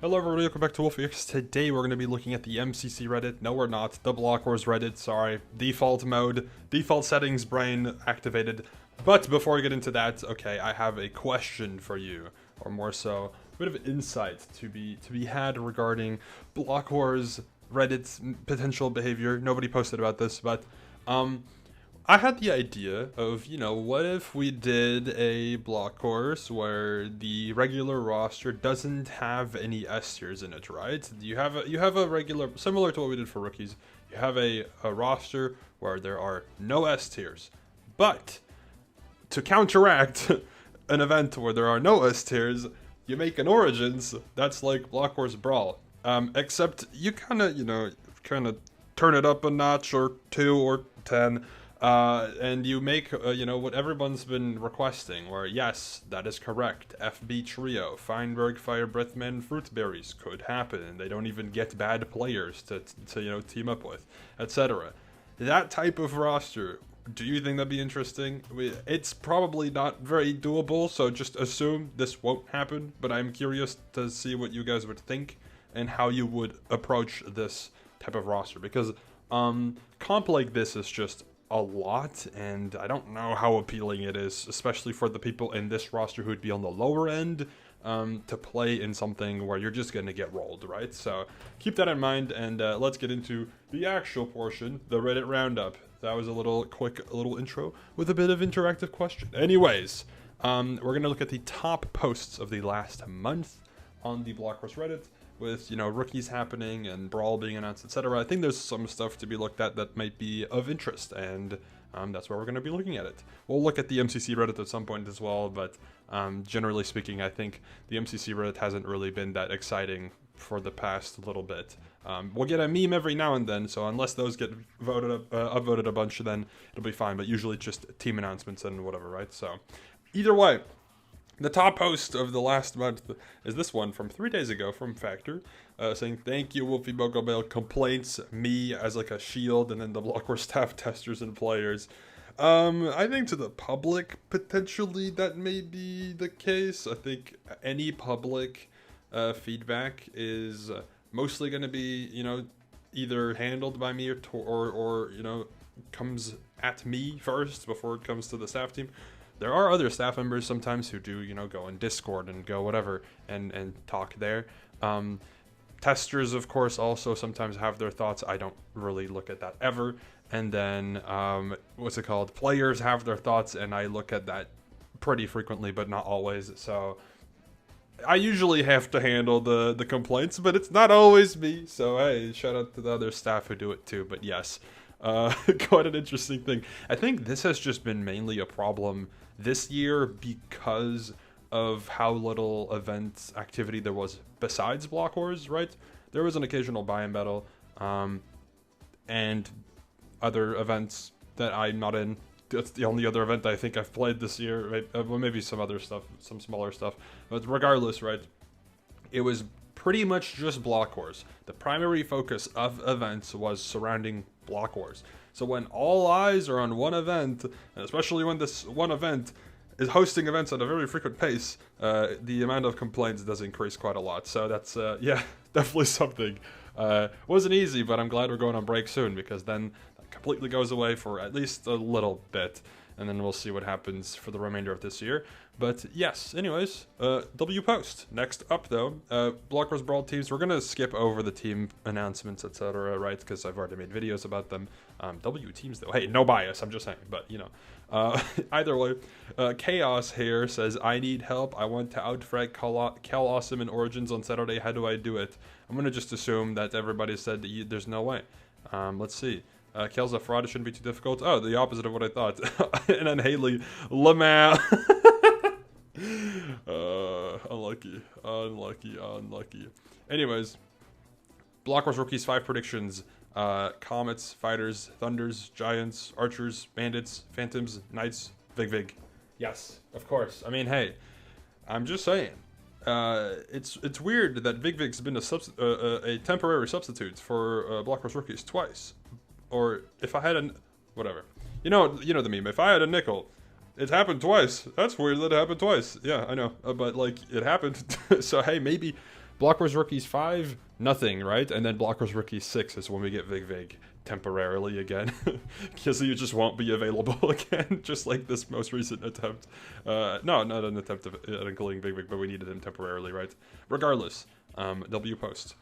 Hello everybody, welcome back to Wolfeei. Today we're going to be looking at the MCC Reddit. No, we're not. The blockwars Reddit, sorry. Default mode, default settings, brain activated. But before we get into that, okay, I have a question for you, or more so, a bit of insight to be had regarding blockwars Reddit's potential behavior. Nobody posted about this, but I had the idea of, what if we did a block course where the regular roster doesn't have any S tiers in it, right? You have a regular, similar to what we did for rookies, you have a roster where there are no S tiers. But to counteract an event where there are no S tiers, you make an Origins that's like Block Wars Brawl. Except you kind of turn it up a notch or 2 or 10. And you make, what everyone's been requesting, where, yes, that is correct. FB Trio, Feinberg, Fire Breathman, Fruitberries could happen, and they don't even get bad players to team up with, etc. That type of roster, do you think that'd be interesting? It's probably not very doable, so just assume this won't happen, but I'm curious to see what you guys would think and how you would approach this type of roster, because comp like this is just a lot, and I don't know how appealing it is, especially for the people in this roster who'd be on the lower end, to play in something where you're just gonna get rolled, right? So keep that in mind, and let's get into the actual portion, the Reddit Roundup. That was a quick intro with a bit of interactive question. Anyways, we're gonna look at the top posts of the last month on the Blockwars Reddit, with, rookies happening and Brawl being announced, etc. I think there's some stuff to be looked at that might be of interest, and that's where we're going to be looking at it. We'll look at the MCC Reddit at some point as well, but generally speaking, I think the MCC Reddit hasn't really been that exciting for the past little bit. We'll get a meme every now and then, so unless those get upvoted a bunch, then it'll be fine, but usually just team announcements and whatever, right? So either way, the top post of the last month is this one from 3 days ago from Factor, saying, "Thank you, Wolfeei Bogobel, complaints me as like a shield," and then the Blockwars staff, testers, and players. I think to the public, potentially that may be the case. I think any public feedback is mostly going to be, either handled by me or comes at me first before it comes to the staff team. There are other staff members sometimes who do, go in Discord and go whatever and talk there. Testers, of course, also sometimes have their thoughts. I don't really look at that ever. And then, Players have their thoughts, and I look at that pretty frequently, but not always. So I usually have to handle the complaints, but it's not always me. So, hey, shout out to the other staff who do it too. But yes, quite an interesting thing. I think this has just been mainly a problem this year because of how little event activity there was besides Block Wars, right? There was an occasional buy-in battle, and other events that I'm not in. That's the only other event I think I've played this year, right? Well, maybe some other stuff, some smaller stuff. But regardless, right, it was pretty much just Block Wars. The primary focus of events was surrounding Block Wars. So when all eyes are on one event, and especially when this one event is hosting events at a very frequent pace, the amount of complaints does increase quite a lot. So that's, definitely something. Wasn't easy, but I'm glad we're going on break soon, because then that completely goes away for at least a little bit. And then we'll see what happens for the remainder of this year. But yes, anyways, W post. Next up, though, Blockwars Brawl teams. We're going to skip over the team announcements, etc., right? Because I've already made videos about them. W teams, though. Hey, no bias, I'm just saying. But, either way, Chaos here says, "I need help. I want to outfrag Cal Awesome in Origins on Saturday. How do I do it?" I'm going to just assume that everybody said that there's no way. Let's see. Kel's a fraud, it shouldn't be too difficult. Oh, the opposite of what I thought. And then Haley, Lamau. Unlucky. Anyways, Blockwars Rookies 5 predictions. Comets, Fighters, Thunders, Giants, Archers, Bandits, Phantoms, Knights, Vig. Yes, of course. I mean, hey, I'm just saying. It's weird that Vig's been a temporary substitute for Blockwars Rookies twice. Or if I had whatever. You know the meme. If I had a nickel, it happened twice. That's weird that it happened twice. Yeah, I know. But, like, it happened. So, hey, maybe Blockwars Rookies 5, nothing, right? And then Blockwars Rookies 6 is when we get Vig temporarily again, because you just won't be available again, just like this most recent attempt. No, not an attempt at including Vig, but we needed him temporarily, right? Regardless, W post.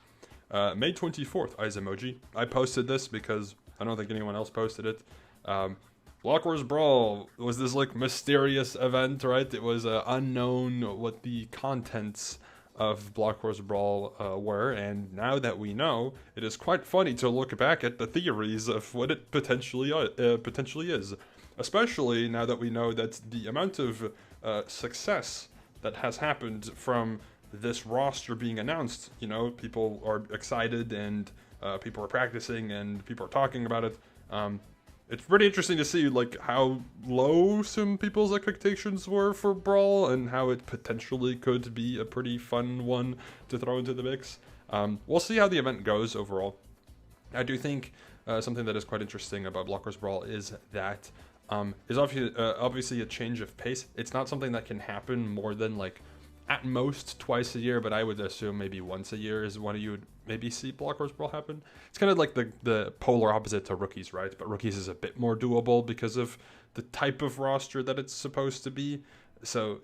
May 24th, eyes emoji. I posted this because I don't think anyone else posted it. Blockwars Brawl was this like mysterious event, right? It was unknown what the contents of Blockwars Brawl were, and now that we know, it is quite funny to look back at the theories of what it potentially is. Especially now that we know that the amount of success that has happened from this roster being announced. You know, people are excited, and people are practicing, and people are talking about it. It's pretty interesting to see like how low some people's expectations were for Brawl, and how it potentially could be a pretty fun one to throw into the mix. We'll see how the event goes overall. I do think something that is quite interesting about Blockwars Brawl is that is obviously a change of pace. It's not something that can happen more than like at most twice a year, but I would assume maybe once a year is when you would maybe see Blockwars Brawl happen. It's kind of like the polar opposite to Rookies, right? But Rookies is a bit more doable because of the type of roster that it's supposed to be. So,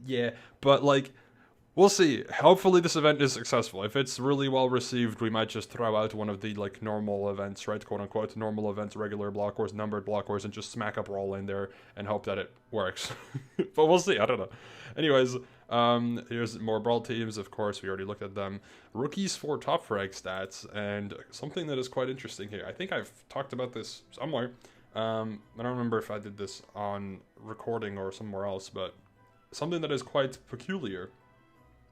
yeah. But, like, we'll see. Hopefully this event is successful. If it's really well received, we might just throw out one of the, like, normal events, right? Quote-unquote, normal events, regular Block Wars, numbered Block Wars, and just smack a Brawl in there and hope that it works. But we'll see. I don't know. Anyways, here's more Brawl teams. Of course, we already looked at them. Rookies for top frag stats, and something that is quite interesting here. I think I've talked about this somewhere. I don't remember if I did this on recording or somewhere else, but something that is quite peculiar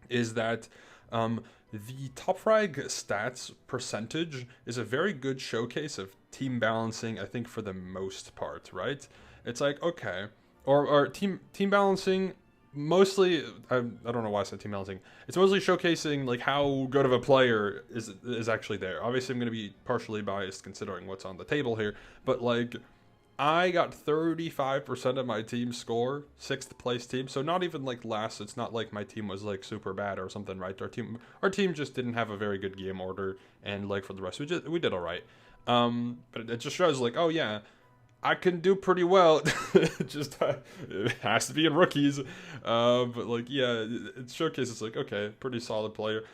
is that the top frag stats percentage is a very good showcase of team balancing, I think, for the most part, right? It's like, okay, or team balancing. Mostly, I don't know why I said team balancing. It's mostly showcasing like how good of a player is actually there. Obviously, I'm going to be partially biased considering what's on the table here, but like I got 35% of my team score, 6th place team, so not even like last. It's not like my team was like super bad or something, right? Our team just didn't have a very good game order, and like for the rest, we did all right. But it just shows like, oh yeah, I can do pretty well. It has to be in Rookies. But like, yeah, it showcases like, okay, pretty solid player.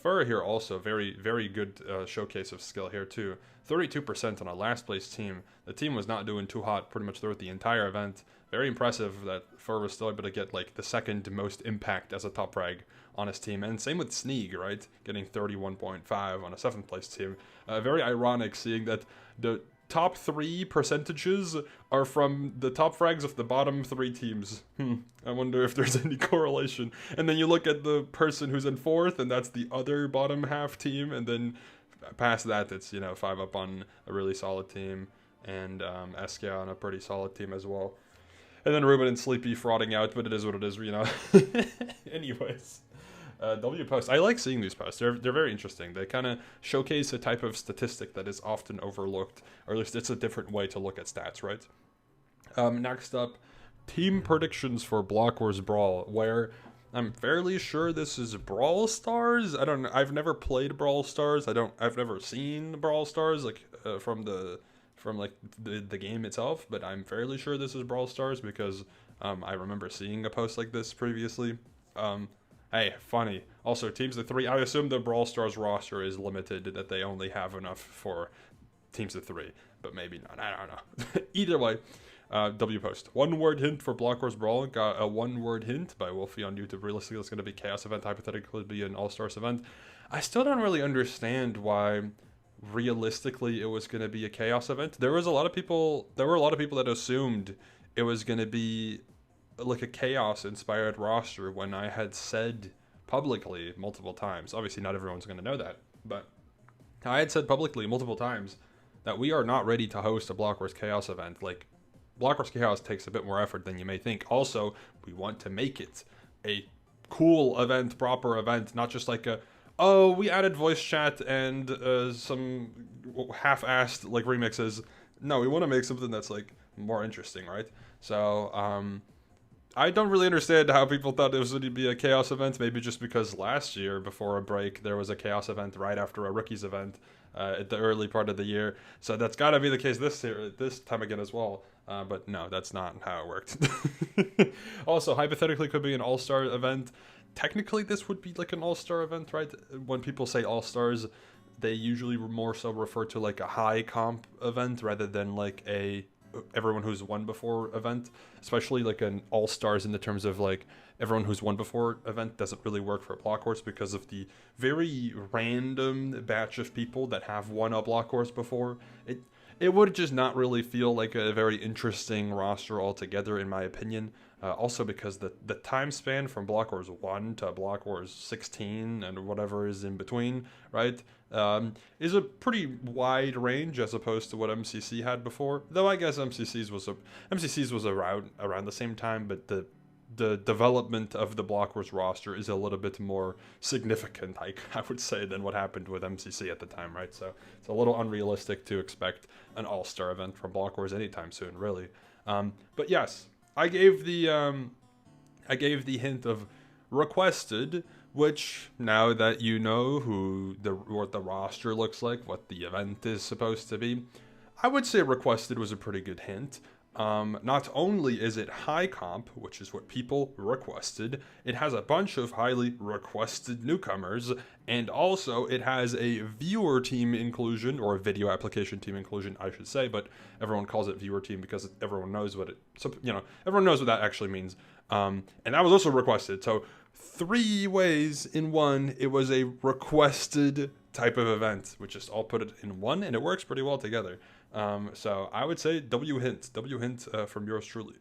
Fur here also, very, very good showcase of skill here too. 32% on a last place team. The team was not doing too hot pretty much throughout the entire event. Very impressive that Fur was still able to get like the second most impact as a top frag on his team. And same with Sneeg, right? Getting 31.5 on a 7th place team. Very ironic seeing that the top 3 percentages are from the top frags of the bottom 3 teams. I wonder if there's any correlation. And then you look at the person who's in 4th, and that's the other bottom half team, and then past that, it's, you know, 5 up on a really solid team, and Eskia on a pretty solid team as well. And then Ruben and Sleepy frauding out, but it is what it is, you know. Anyways. W posts. I like seeing these posts. They're very interesting. They kind of showcase a type of statistic that is often overlooked, or at least it's a different way to look at stats, right? Next up, team predictions for Block Wars Brawl, where I'm fairly sure this is Brawl Stars. I don't know. I've never played Brawl Stars. I've never seen Brawl Stars like from the game itself, but I'm fairly sure this is Brawl Stars because I remember seeing a post like this previously. Hey, funny. Also, teams of 3. I assume the Brawl Stars roster is limited, that they only have enough for teams of 3, but maybe not. I don't know. Either way, W post. 1-word hint for Block Wars Brawl. Got a 1-word hint by Wolfeei on YouTube. Realistically, it's going to be Chaos event. Hypothetically, be an All-Stars event. I still don't really understand why realistically it was going to be a Chaos event. There were a lot of people that assumed it was going to be like a Chaos inspired roster when I had said publicly multiple times. Obviously not everyone's going to know that, but I had said publicly multiple times that we are not ready to host a Block Wars Chaos event. Like, Block Wars Chaos takes a bit more effort than you may think. Also, we want to make it a cool event, proper event, not just like a, oh, we added voice chat and some half-assed like remixes. No, we want to make something that's like more interesting, right? So I don't really understand how people thought it was going to be a chaos event. Maybe just because last year, before a break, there was a chaos event right after a rookies event at the early part of the year. So that's got to be the case this time again as well. But no, that's not how it worked. Also, hypothetically, could be an all-star event. Technically, this would be like an all-star event, right? When people say all-stars, they usually more so refer to like a high comp event rather than like a everyone who's won before event, especially like an all stars in the terms of like everyone who's won before event doesn't really work for a block horse because of the very random batch of people that have won a block horse before. It would just not really feel like a very interesting roster altogether, in my opinion. Also because the time span from Block Wars 1 to Block Wars 16 and whatever is in between, right, is a pretty wide range as opposed to what MCC had before. Though I guess MCC's was around the same time, but the development of the Block Wars roster is a little bit more significant, I would say, than what happened with MCC at the time, right? So it's a little unrealistic to expect an all-star event from Block Wars anytime soon, really. But yes, I gave the hint of requested, which now that you know what the roster looks like, what the event is supposed to be, I would say requested was a pretty good hint. Not only is it high comp, which is what people requested, it has a bunch of highly requested newcomers, and also it has a viewer team inclusion, or a video application team inclusion, I should say, but everyone calls it viewer team because everyone knows what everyone knows what that actually means. And that was also requested, so 3 ways in one, it was a requested type of event, which just all put it in one, and it works pretty well together. So I would say W hint from yours truly.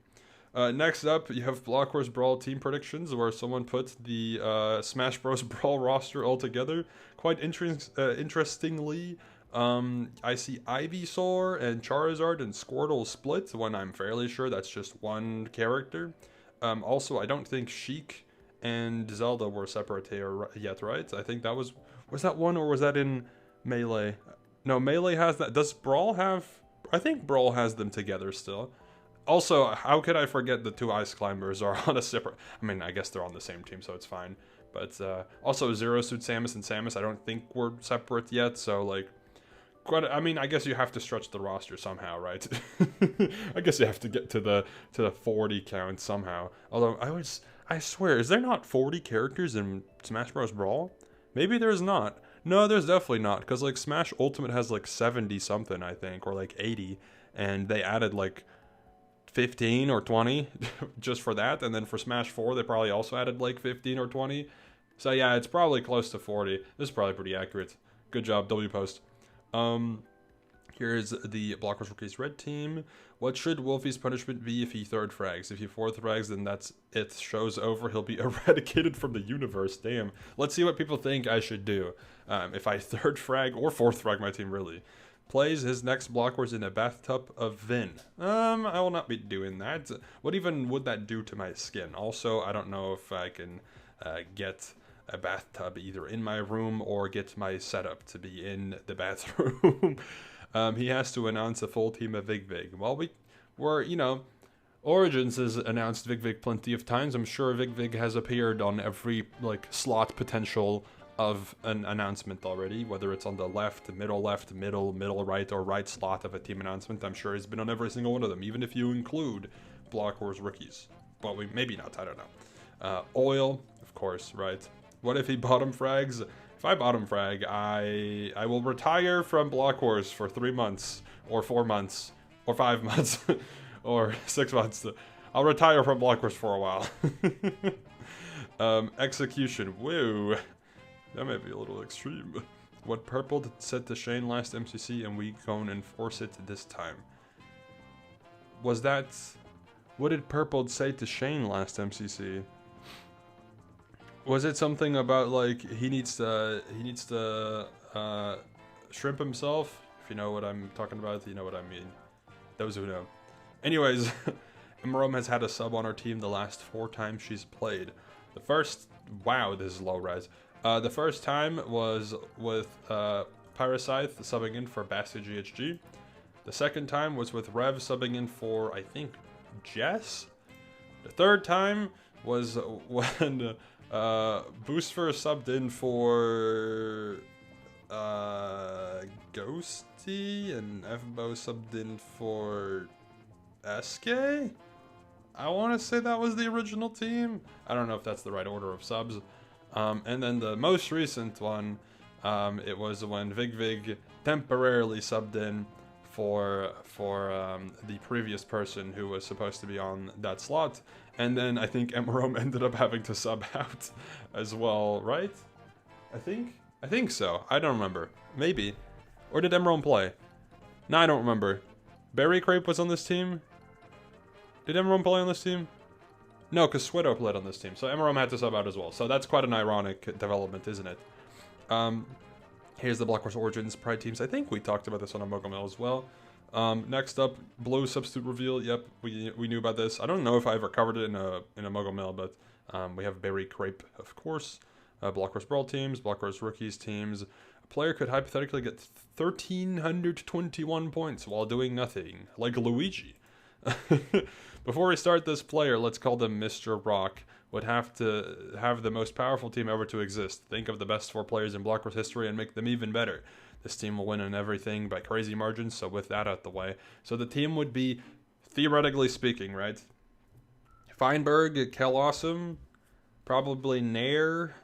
Next up, you have Block Wars Brawl team predictions, where someone put the Smash Bros. Brawl roster all together. Quite interestingly, I see Ivysaur and Charizard and Squirtle split, when I'm fairly sure that's just one character. Also, I don't think Sheik and Zelda were separate here yet, right? I think that was that one, or was that in Melee? No, Melee has that. Does Brawl have... I think Brawl has them together still. Also, how could I forget the 2 Ice Climbers are on a separate... I mean, I guess they're on the same team, so it's fine. But also, Zero Suit Samus and Samus, I don't think were separate yet, so, like... I mean, I guess you have to stretch the roster somehow, right? I guess you have to get to the 40 count somehow. Although, I swear, is there not 40 characters in Smash Bros. Brawl? Maybe there's not. No, there's definitely not, because like Smash Ultimate has like 70 something, I think, or like 80, and they added like 15 or 20 just for that, and then for Smash 4 they probably also added like 15 or 20. So yeah, it's probably close to 40. This is probably pretty accurate. Good job, W Post. Here's the Block Wars Rookies Red team. What should Wolfei's punishment be if he 3rd frags? If he 4th frags, then that's it. Show's over. He'll be eradicated from the universe. Damn. Let's see what people think I should do. If I 3rd frag or 4th frag my team, really. Plays his next Block Wars in a bathtub of Vin. I will not be doing that. What even would that do to my skin? Also, I don't know if I can get a bathtub either in my room or get my setup to be in the bathroom. He has to announce a full team of Vig. Well, Origins has announced Vig plenty of times. I'm sure Vig has appeared on every, like, slot potential of an announcement already, whether it's on the left, middle, right, or right slot of a team announcement. I'm sure he's been on every single one of them, even if you include Block Wars Rookies. Well, maybe not, I don't know. Oil, of course, right? What if he bottom frags? If I bottom frag, I will retire from Block Wars for 3 months, or 4 months, or 5 months, or 6 months. I'll retire from Block Wars for a while. Execution, woo. That might be a little extreme. What Purple said to Shane last MCC, and we gonna enforce it this time. What did Purple say to Shane last MCC? Was it something about, like, he needs to shrimp himself? If you know what I'm talking about, you know what I mean. Those who know. Anyways, Emerald has had a sub on her team the last 4 times she's played. The first... Wow, this is low res. The first time was with Pyrocythe subbing in for Basti GHG. The second time was with Rev subbing in for, I think, Jess? The third time was when Booster subbed in for Ghosty and FBO subbed in for SK? I want to say that was the original team. I don't know if that's the right order of subs. And then the most recent one, it was when Vig temporarily subbed in for the previous person who was supposed to be on that slot. And then I think Emerome ended up having to sub out as well, right? I think so. I don't remember. Maybe. Or did Emerome play? No, I don't remember. Berry Crepe was on this team? Did Emerome play on this team? No, because Sweato played on this team, so Emerome had to sub out as well. So that's quite an ironic development, isn't it? Here's the Blockwars Origins Pride teams. I think we talked about this on a Mogo Mill as well. Next up, Blue substitute reveal. Yep, we knew about this. I don't know if I ever covered it in a Mogo Mill, but we have Berry Crepe, of course. Blockwars Brawl teams, Blockwars Rookies teams. A player could hypothetically get 1,321 points while doing nothing, like Luigi. Before we start this player, let's call them Mr. Rock, would have to have the most powerful team ever to exist. Think of the best 4 players in Blockwars history and make them even better. This team will win in everything by crazy margins, so with that out the way. So the team would be, theoretically speaking, right? Feinberg, Kel Awesome, probably Nair,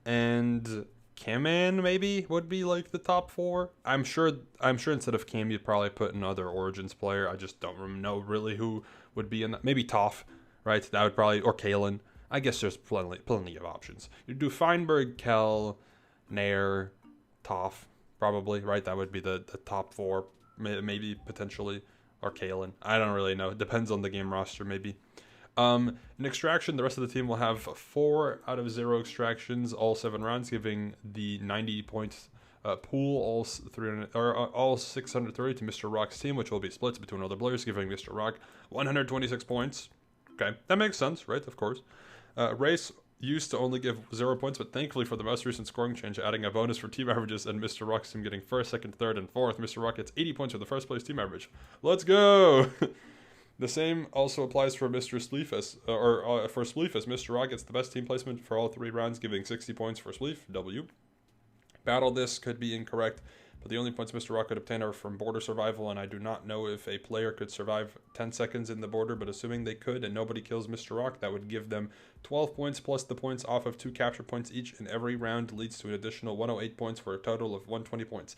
and Kaman maybe would be like the top 4. I'm sure instead of Cam you'd probably put another Origins player. I just don't know really who would be in that. Maybe Toph, right? That would probably, or Kalen. I guess there's plenty of options. You'd do Feinberg, Kel, Nair, Toph, probably, right? That would be the top 4, maybe potentially, or Kalen. I don't really know. It depends on the game roster, maybe. In extraction, the rest of the team will have 4 out of 0 extractions, all 7 rounds, giving the 90 points pool, all 630 to Mr. Rock's team, which will be split between other players, giving Mr. Rock 126 points. Okay, that makes sense, right? Of course. Race used to only give 0 points, but thankfully for the most recent scoring change, adding a bonus for team averages and Mr. Rock's team getting 1st, 2nd, 3rd, and 4th, Mr. Rock gets 80 points for the 1st place team average. Let's go! The same also applies for Mr. Spleef, for Spleef, as Mr. Rock gets the best team placement for all 3 rounds, giving 60 points for Spleef, W. Battle this could be incorrect, but the only points Mr. Rock could obtain are from border survival, and I do not know if a player could survive 10 seconds in the border, but assuming they could and nobody kills Mr. Rock, that would give them 12 points plus the points off of 2 capture points each, and every round leads to an additional 108 points for a total of 120 points.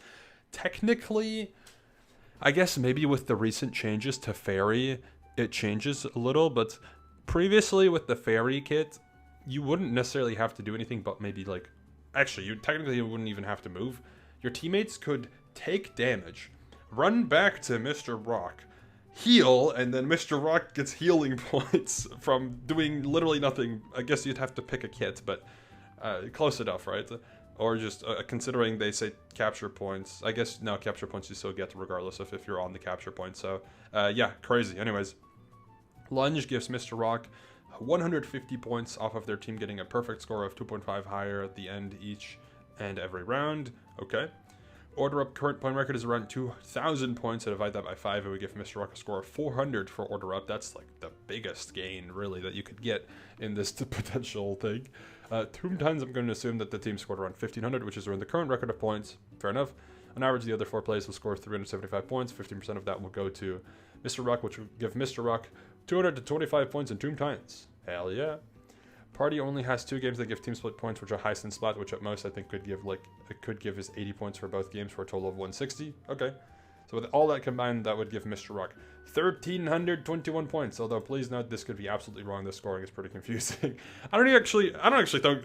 Technically, I guess maybe with the recent changes to Fairy, it changes a little, but previously with the Fairy kit, you wouldn't necessarily have to do anything but maybe like, actually, you wouldn't even have to move. Your teammates could take damage, run back to Mr. Rock, heal, and then Mr. Rock gets healing points from doing literally nothing. I guess you'd have to pick a kit, but close enough, right? Or just considering they say capture points. I guess, no, capture points you still get regardless of if you're on the capture point. So, yeah, crazy. Anyways, Lunge gives Mr. Rock 150 points off of their team getting a perfect score of 2.5 higher at the end each and every round. Okay. Order Up current point record is around 2,000 points. So divide that by 5 and we give Mr. Rock a score of 400 for Order Up. That's like the biggest gain, really, that you could get in this potential thing. Tomb times, I'm going to assume that the team scored around 1,500, which is around the current record of points. Fair enough. On average, the other 4 players will score 375 points. 15% of that will go to Mr. Rock, which will give Mr. Rock 225 points in Tomb times. Hell yeah. Party only has 2 games that give team split points, which are Heist and Splat, which at most I think could give his 80 points for both games for a total of 160. Okay. So with all that combined, that would give Mr. Rock 1,321 points. Although please note, this could be absolutely wrong. The scoring is pretty confusing. I don't actually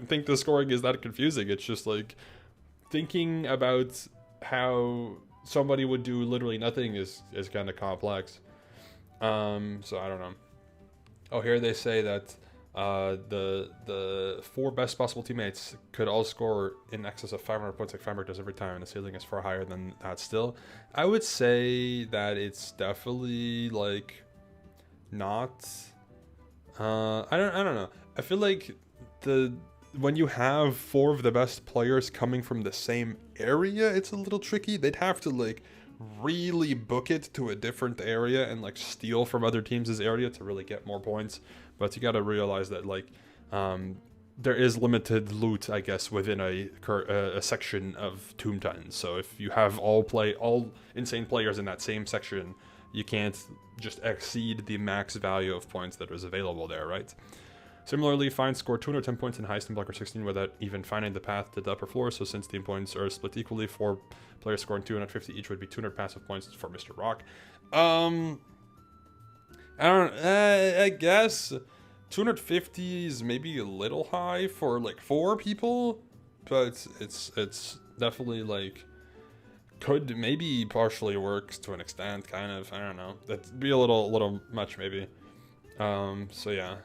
think the scoring is that confusing. It's just like thinking about how somebody would do literally nothing is kind of complex. So I don't know. Oh, here they say that the 4 best possible teammates could all score in excess of 500 points like Feinberg does every time, and the ceiling is far higher than that still. I would say that it's definitely like not I don't know. I feel like when you have 4 of the best players coming from the same area, it's a little tricky. They'd have to like really book it to a different area and like steal from other teams' area to really get more points. But you got to realize that like there is limited loot, I guess, within a section of Tomb Titans. So if you have all insane players in that same section, you can't just exceed the max value of points that is available there, right? Similarly, Fine scored 210 points in Heist and Blocker 16 without even finding the path to the upper floor, so since team points are split equally, 4 players scoring 250 each would be 200 passive points for Mr. Rock. I guess 250 is maybe a little high for like 4 people, but it's definitely like could maybe partially works to an extent, kind of. I don't know. That'd be a little much maybe. So yeah.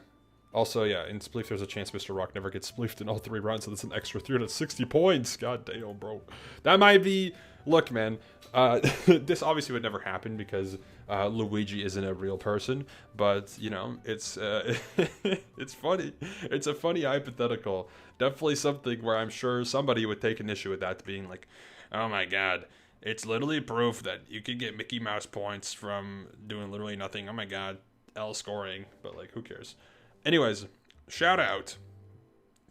Also, yeah, in Spleef, there's a chance Mr. Rock never gets spleefed in all 3 rounds, so that's an extra 360 points. God damn, bro. That might be... Look, man, this obviously would never happen because Luigi isn't a real person, but, you know, it's it's funny. It's a funny hypothetical. Definitely something where I'm sure somebody would take an issue with that being like, oh my god, it's literally proof that you can get Mickey Mouse points from doing literally nothing. Oh my god, L scoring, but, like, who cares? Anyways, shout out.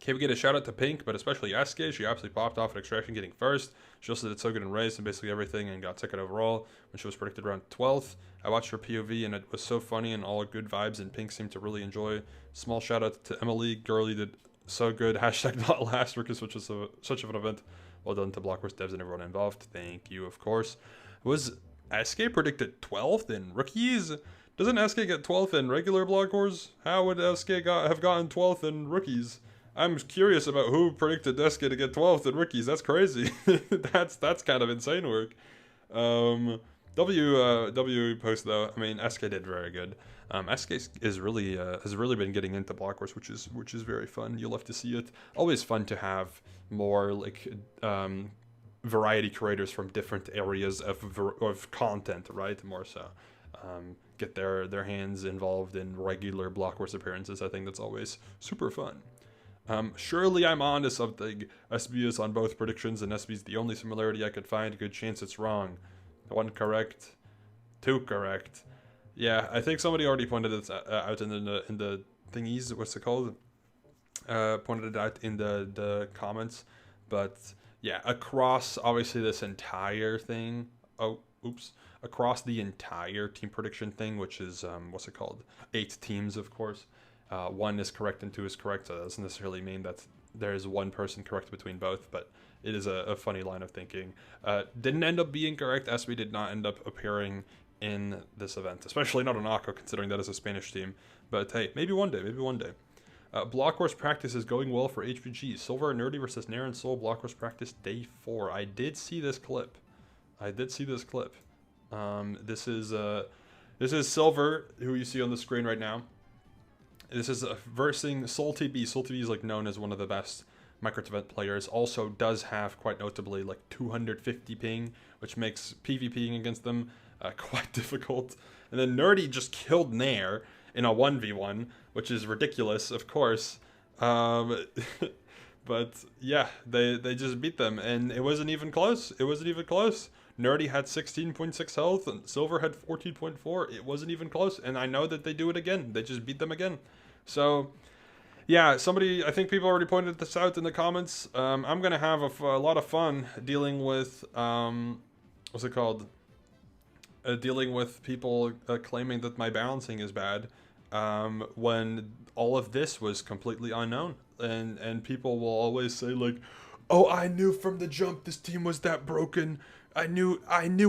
Okay, we get a shout out to Pink, but especially SK. She absolutely popped off at Extraction getting first. She also did so good in race and basically everything and got second overall when she was predicted around 12th. I watched her POV and it was so funny and all good vibes, and Pink seemed to really enjoy. Small shout out to Emily. Girlie did so good. Hashtag not last because such of an event. Well done to Blockwars devs and everyone involved. Thank you, of course. Was SK predicted 12th in rookies? Doesn't SK get 12th in regular Block Wars? How would SK have gotten 12th in rookies? I'm curious about who predicted SK to get 12th in rookies. That's crazy. that's kind of insane work. W post though. I mean, SK did very good. SK is really has really been getting into Block Wars, which is very fun. You'll love to see it. Always fun to have more like variety creators from different areas of content, right? More so. Get their hands involved in regular Block Wars appearances. I think that's always super fun. Surely I'm on to something. SB is on both predictions, and SB is the only similarity I could find. Good chance it's wrong. 1 correct, 2 correct. Yeah, I think somebody already pointed it out in the thingies. What's it called? Pointed it out in the comments. But yeah, across obviously this entire thing. Oh, oops. Across the entire team prediction thing, which is, what's it called? 8 teams, of course. 1 is correct and 2 is correct, so that doesn't necessarily mean that there is one person correct between both, but it is a funny line of thinking. Didn't end up being correct, as we did not end up appearing in this event, especially not on Akko, considering that is a Spanish team. But hey, maybe one day. Block Wars practice is going well for HPG. Silver and Nerdy versus Nair and Soul Block Wars practice day 4. I did see this clip. This is Silver, who you see on the screen right now. This is versing Soul TB. Soul TB is like known as one of the best Minecraft event players. Also does have quite notably like 250 ping, which makes PvPing against them quite difficult. And then Nerdy just killed Nair in a 1v1, which is ridiculous, of course. But yeah, they just beat them, and it wasn't even close. Nerdy had 16.6 health, and Silver had 14.4. It wasn't even close, and I know that they do it again. They just beat them again. So, yeah, I think people already pointed this out in the comments. I'm going to have a lot of fun dealing with, what's it called? Dealing with people claiming that my balancing is bad, when all of this was completely unknown. And people will always say, like, oh, I knew from the jump this team was that broken. I knew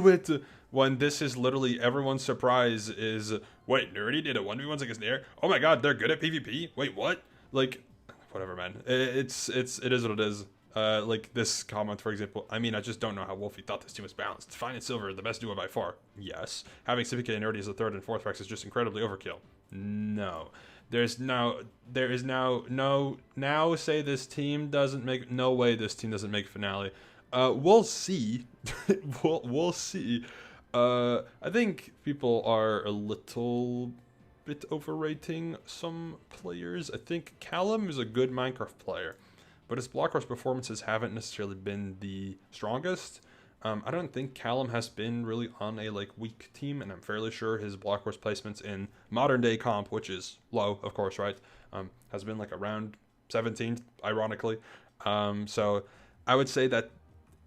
it. When this is literally everyone's surprise is, wait, Nerdy did a 1v1 against Nair? Oh my god, they're good at PvP? Wait, what? Like, whatever, man. It is what it is. Like this comment, for example, I mean, I just don't know how Wolfeei thought this team was balanced. Fine and Silver, the best duo by far. Yes. Having CPK and Nerdy as the 3rd and 4th Rex is just incredibly overkill. No. Now say this team doesn't make, no way this team doesn't make finale. We'll see. we'll see. I think people are a little bit overrating some players. I think Callum is a good Minecraft player, but his Block Wars performances haven't necessarily been the strongest. I don't think Callum has been really on a like weak team, and I'm fairly sure his block wars placements in modern day comp, which is low, of course, right, has been like around 17th, ironically. So I would say that,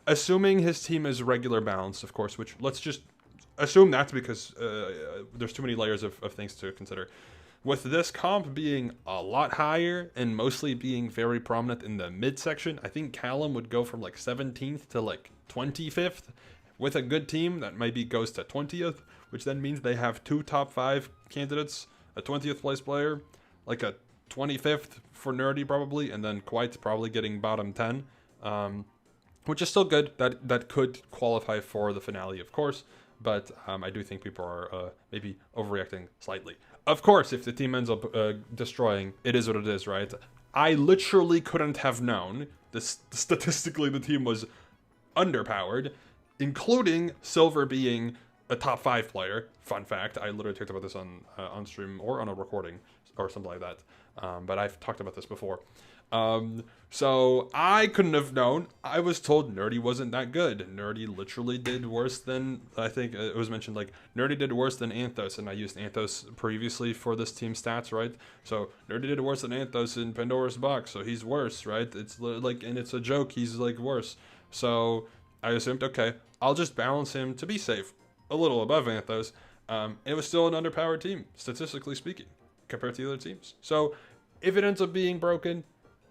assuming his team is regular balanced, of course, which let's just assume that's because there's too many layers of things to consider. With this comp being a lot higher and mostly being very prominent in the mid section, I think Callum would go from like 17th to like 25th. With a good team, that maybe goes to 20th, which then means they have 2 top 5 candidates, a 20th place player, like a 25th for Nerdy probably, and then Quite probably getting bottom 10, which is still good. That could qualify for the finale, of course, but I do think people are maybe overreacting slightly. Of course, if the team ends up destroying, it is what it is, right? I literally couldn't have known this. Statistically, the team was underpowered, including Silver being a top 5 player. Fun fact, I literally talked about this on stream or on a recording or something like that. But I've talked about this before. So I couldn't have known. I was told Nerdy wasn't that good. Nerdy literally did worse than, I think it was mentioned, like, Nerdy did worse than Anthos, and I used Anthos previously for this team stats, right? So Nerdy did worse than Anthos in Pandora's Box, so he's worse, right? It's like, and it's a joke, he's like worse. So I assumed, okay, I'll just balance him to be safe, a little above Anthos. It was still an underpowered team, statistically speaking, compared to the other teams. So if it ends up being broken,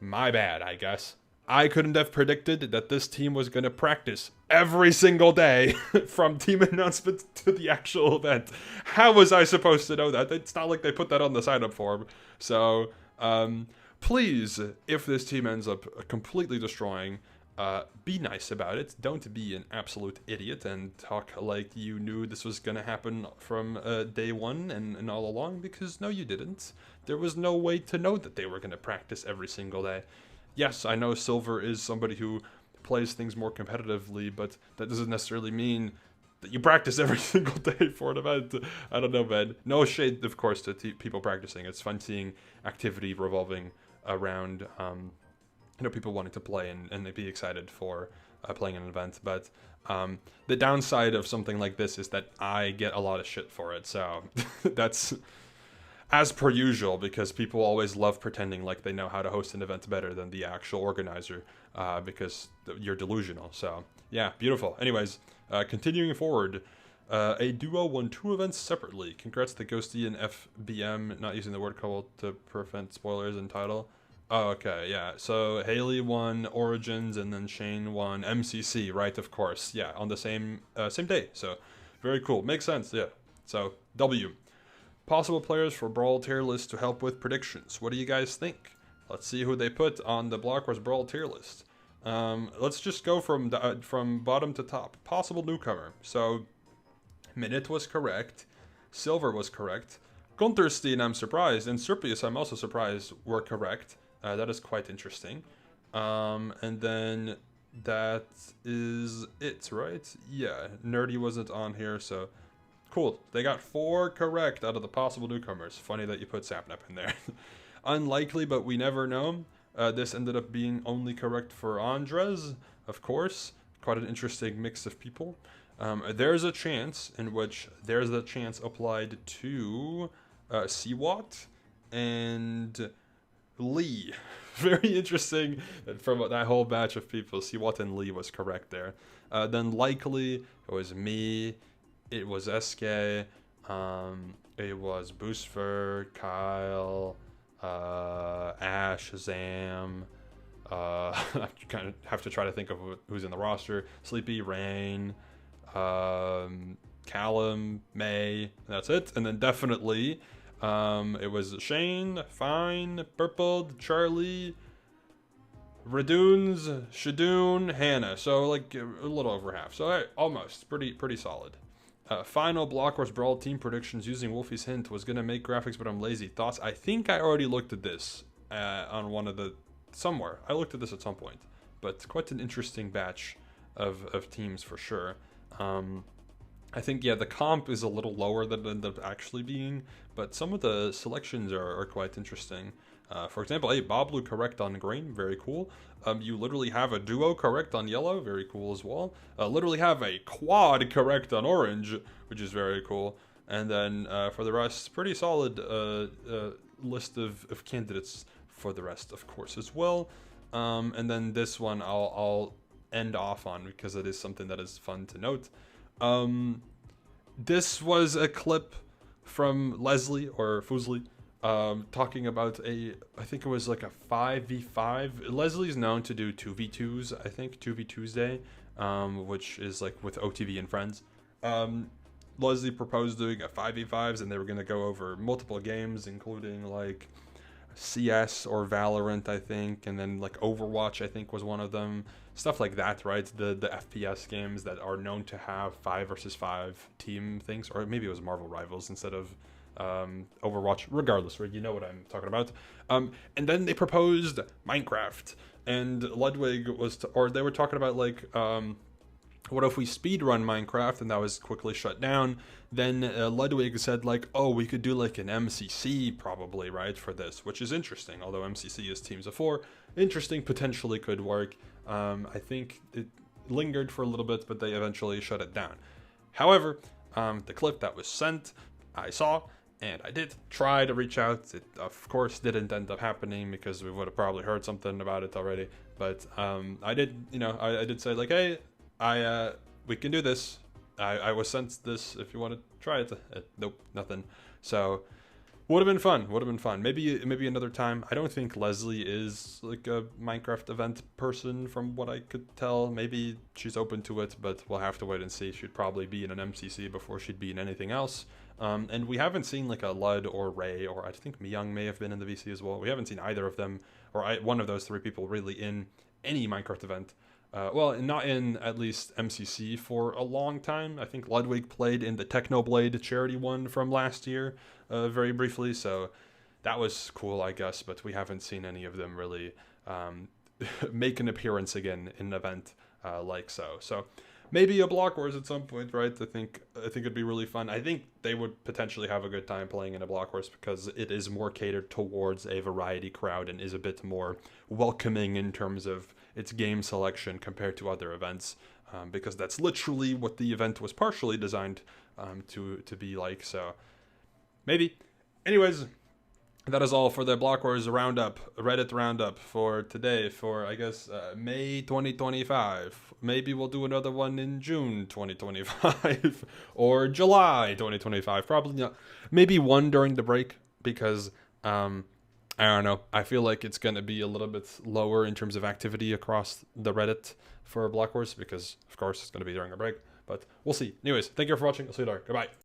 my bad, I guess. I couldn't have predicted that this team was going to practice every single day from team announcement to the actual event. How was I supposed to know that? It's not like they put that on the sign-up form. So, please, if this team ends up completely destroying, be nice about it. Don't be an absolute idiot and talk like you knew this was going to happen from day one and all along, because no, you didn't. There was no way to know that they were going to practice every single day. Yes, I know Silver is somebody who plays things more competitively, but that doesn't necessarily mean that you practice every single day for an event. I don't know, man. No shade, of course, to people practicing. It's fun seeing activity revolving around people wanting to play and be excited for playing an event. But the downside of something like this is that I get a lot of shit for it. So that's as per usual, because people always love pretending like they know how to host an event better than the actual organizer, because you're delusional. So yeah, beautiful. Anyways, continuing forward, a duo won 2 events separately. Congrats to Ghosty and FBM, not using the word couple to prevent spoilers in title. Oh, okay, yeah. So Haley won Origins, and then Shane won MCC, right? Of course, yeah, on the same day. So very cool. Makes sense, yeah. So W. Possible players for Brawl tier list to help with predictions. What do you guys think? Let's see who they put on the blockwars Brawl tier list. Let's just go from bottom to top. Possible newcomer. So Minute was correct. Silver was correct. Gunterstein, I'm surprised, and Serpius, I'm also surprised, were correct. That is quite interesting. And then that is it, right? Yeah, Nerdy wasn't on here, so cool. They got 4 correct out of the possible newcomers. Funny that you put Sapnap in there. Unlikely, but we never know. This ended up being only correct for Andres, of course. Quite an interesting mix of people. There's a chance in which there's a chance applied to Seawat and Lee. Very interesting from that whole batch of people. Seawat and Lee was correct there. Then likely it was me. It was SK, it was Boostfer, Kyle, Ash, Zam, I kind of have to try to think of who's in the roster. Sleepy, Rain, Callum, May, that's it. And then definitely, it was Shane, Fine, Purple, Charlie, Radoons, Shadoon, Hannah. So like a little over half. So almost pretty solid. Final blockwars Brawl team predictions using Wolfeei's hint was gonna make graphics, but I'm lazy. Thoughts? I think I already looked at this on one of the somewhere. I looked at this at some point, but quite an interesting batch of teams for sure. I think the comp is a little lower than it ended up actually being, but some of the selections are quite interesting. For example, hey, Bob Blue correct on green, very cool. You literally have a duo correct on yellow, very cool as well. Literally have a quad correct on orange, which is very cool. And then for the rest, pretty solid list of candidates for the rest, of course, as well. And then this one I'll end off on because it is something that is fun to note. This was a clip from Leslie or Fuslie talking about I think it was like a 5v5. Leslie's known to do 2v2s, I think, 2v Tuesday, which is like with OTV and friends. Leslie proposed doing a 5v5s, and they were going to go over multiple games, including like CS or Valorant, I think, and then like Overwatch, I think, was one of them. Stuff like that, right? The FPS games that are known to have 5 versus 5 team things, or maybe it was Marvel Rivals instead of Overwatch. Regardless, right? You know what I'm talking about. And then they proposed Minecraft, and Ludwig was, or they were talking about like, what if we speedrun Minecraft, and that was quickly shut down. Then Ludwig said like, oh, we could do like an MCC probably, right, for this, which is interesting. Although MCC is teams of 4, interesting, potentially could work. I think it lingered for a little bit, but they eventually shut it down. However, the clip that was sent, I saw, and I did try to reach out. It, of course, didn't end up happening because we would have probably heard something about it already. But I did, you know, I did say like, hey, we can do this. I was sent this if you want to try it. Nope, nothing. So would have been fun. Maybe another time. I don't think Leslie is like a Minecraft event person from what I could tell. Maybe she's open to it, but we'll have to wait and see. She'd probably be in an MCC before she'd be in anything else. And we haven't seen like a Lud or Ray, or I think Myung may have been in the VC as well. We haven't seen either of them, or one of those 3 people really in any Minecraft event. Well, not in at least MCC for a long time. I think Ludwig played in the Technoblade charity one from last year, very briefly, so that was cool, I guess, but we haven't seen any of them really make an appearance again in an event like so. So maybe a Block Wars at some point, right? I think it'd be really fun. I think they would potentially have a good time playing in a Block Wars because it is more catered towards a variety crowd and is a bit more welcoming in terms of its game selection compared to other events, because that's literally what the event was partially designed to be like. So maybe. Anyways, that is all for the Block Wars Roundup, Reddit Roundup for today, for, I guess, May 2025. Maybe we'll do another one in June 2025, or July 2025. Probably not. Maybe one during the break, because, I don't know. I feel like it's going to be a little bit lower in terms of activity across the Reddit for Block Wars, because, of course, it's going to be during a break. But we'll see. Anyways, thank you for watching. I'll see you later. Goodbye.